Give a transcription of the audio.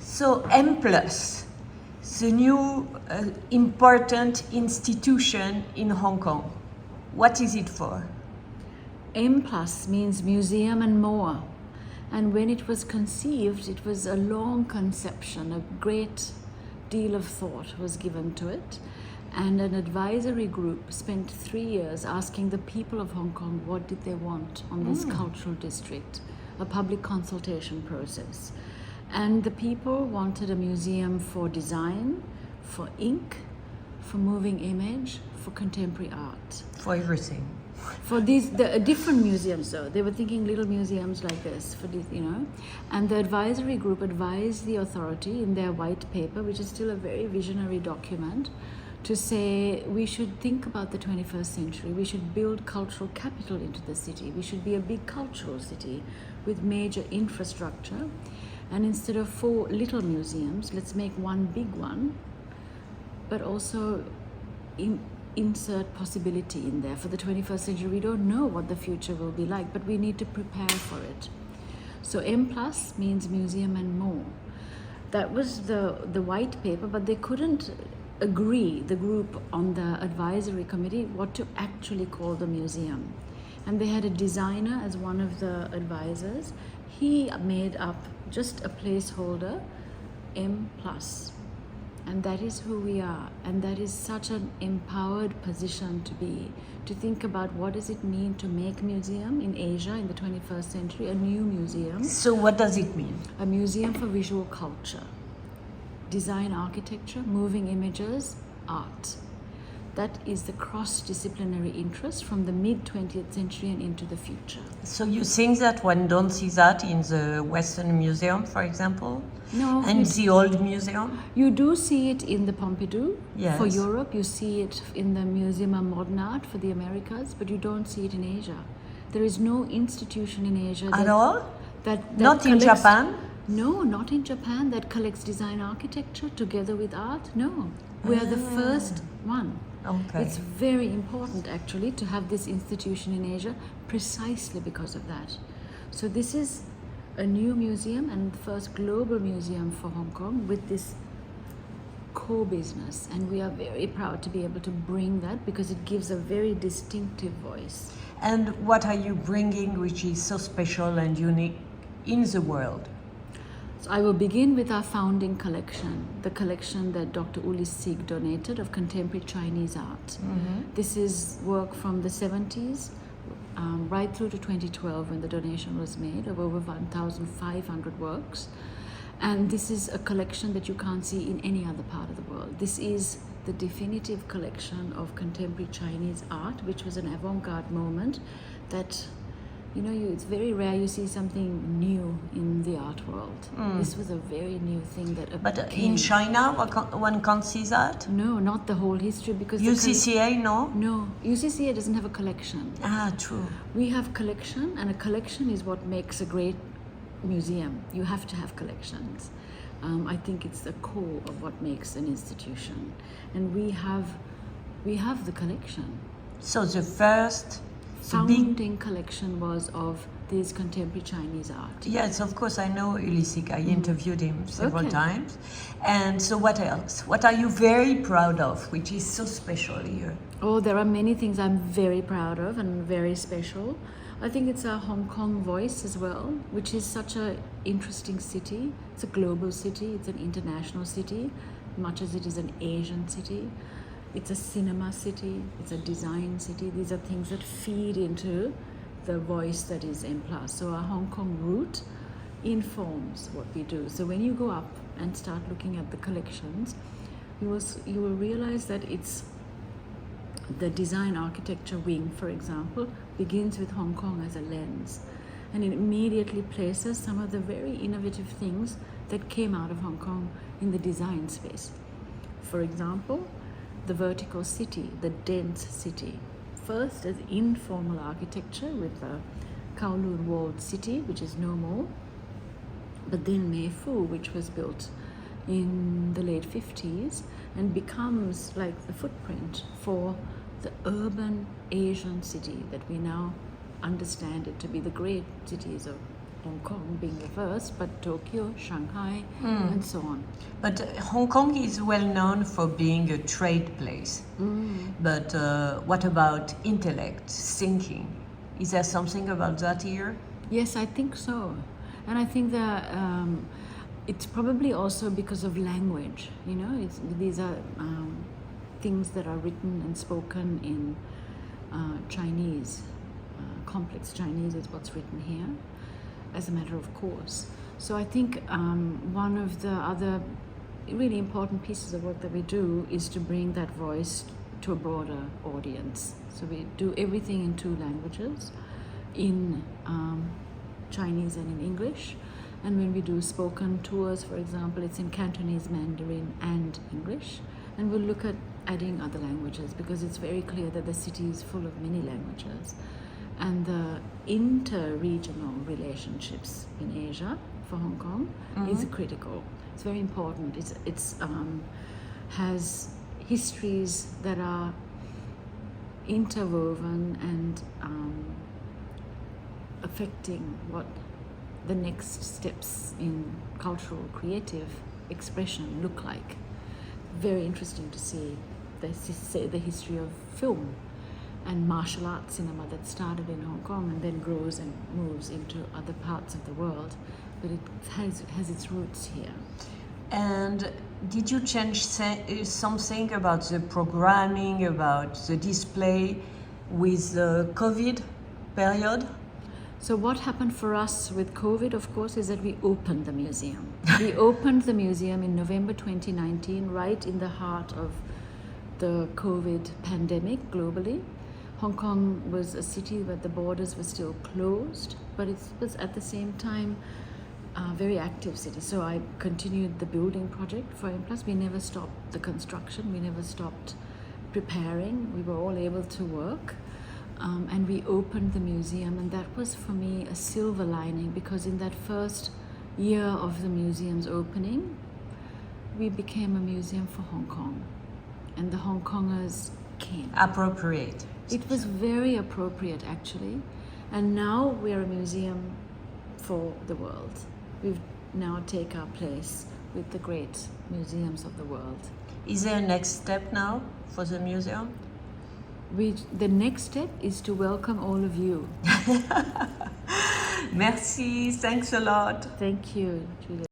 So M+, the new important institution in Hong Kong. What is it for? M+ means museum and more. And when it was conceived, it was a long conception, a great deal of thought was given to it. And an advisory group spent 3 years asking the people of Hong Kong what did they want on this cultural district, a public consultation process. And the people wanted a museum for design, for ink, for moving image, for contemporary art. For everything. For these, the different museums though, they were thinking little museums like this, for this, you know. And the advisory group advised the authority in their white paper, which is still a very visionary document, to say we should think about the 21st century, we should build cultural capital into the city, we should be a big cultural city with major infrastructure. And instead of 4 little museums, let's make one big one, but also insert possibility in there. For the 21st century, we don't know what the future will be like, but we need to prepare for it. So M+ means museum and more. That was the white paper, but they couldn't agree, the group on the advisory committee, what to actually call the museum. And they had a designer as one of the advisors. He made up just a placeholder, M+. And that is who we are. And that is such an empowered position to be, to think about what does it mean to make museum in Asia in the 21st century, a new museum. So what does it mean? A museum for visual culture, design architecture, moving images, art. That is the cross-disciplinary interest from the mid-20th century and into the future. So you think that one don't see that in the Western Museum, for example? No. And the old museum? You do see it in the Pompidou Yes. for Europe. You see it in the Museum of Modern Art for the Americas, but you don't see it in Asia. There is no institution in Asia At all? that Not in collects- Japan? No, not in Japan, that collects design architecture together with art. No, we are the first one. Okay. It's very important actually to have this institution in Asia precisely because of that. So this is a new museum and the first global museum for Hong Kong with this core business, and we are very proud to be able to bring that because it gives a very distinctive voice. And what are you bringing which is so special and unique in the world? So I will begin with our founding collection, the collection that Dr. Uli Sig donated of contemporary Chinese art. This is work from the 70s right through to 2012 when the donation was made of over 1,500 works. And this is a collection that you can't see in any other part of the world. This is the definitive collection of contemporary Chinese art, which was an avant-garde moment that, you know, it's very rare you see something new in the art world. This was a very new thing that But came. in China, one can't see that? No, not the whole history because UCCA, no? no, UCCA doesn't have a collection. Ah, true. We have collection, and a collection is what makes a great museum. You have to have collections. I think it's the core of what makes an institution, and we have the collection. So the first Founding collection was of this contemporary Chinese art. Yes, of course, I know Ulisik. I interviewed him several Okay. times. And so what else? What are you very proud of, which is so special here? Oh, there are many things I'm very proud of and very special. I think it's our Hong Kong voice as well, which is such an interesting city. It's a global city, it's an international city, much as it is an Asian city. It's a cinema city, it's a design city. These are things that feed into the voice that is M+. So our Hong Kong root informs what we do. So when you go up and start looking at the collections, you will realize that it's the design architecture wing, for example, begins with Hong Kong as a lens. And it immediately places some of the very innovative things that came out of Hong Kong in the design space. For example, the vertical city, the dense city. First as informal architecture with the Kowloon walled city, which is no more. But then Mei Fu, which was built in the late 50s and becomes like the footprint for the urban Asian city that we now understand it to be, the great cities of Hong Kong being the first, but Tokyo, Shanghai, and so on. But Hong Kong is well known for being a trade place. But what about intellect, thinking? Is there something about that here? Yes, I think so. And I think that it's probably also because of language. You know, these are things that are written and spoken in Chinese. Complex Chinese is what's written here, as a matter of course. So I think one of the other really important pieces of work that we do is to bring that voice to a broader audience. So we do everything in 2 languages, in Chinese and in English. And when we do spoken tours, for example, it's in Cantonese, Mandarin and English. And we'll look at adding other languages because it's very clear that the city is full of many languages. And the inter-regional relationships in Asia for Hong Kong is critical. It's very important. It's has histories that are interwoven and affecting what the next steps in cultural creative expression look like. Very interesting to see the history of film and martial arts cinema that started in Hong Kong and then grows and moves into other parts of the world, but it has its roots here. And did you change something about the programming, about the display with the COVID period? So what happened for us with COVID, of course, is that we opened the museum. We opened the museum in November 2019, right in the heart of the COVID pandemic globally. Hong Kong was a city where the borders were still closed, but it was at the same time a very active city. So I continued the building project for M+. We never stopped the construction. We never stopped preparing. We were all able to work. And we opened the museum, and that was for me a silver lining, because in that first year of the museum's opening, we became a museum for Hong Kong, and the Hong Kongers came. Appropriate. It was very appropriate, actually, and now we're a museum for the world. We've now take our place with the great museums of the world. Is there a next step now for the museum? The next step is to welcome all of you. Merci, thanks a lot. Thank you, Judith.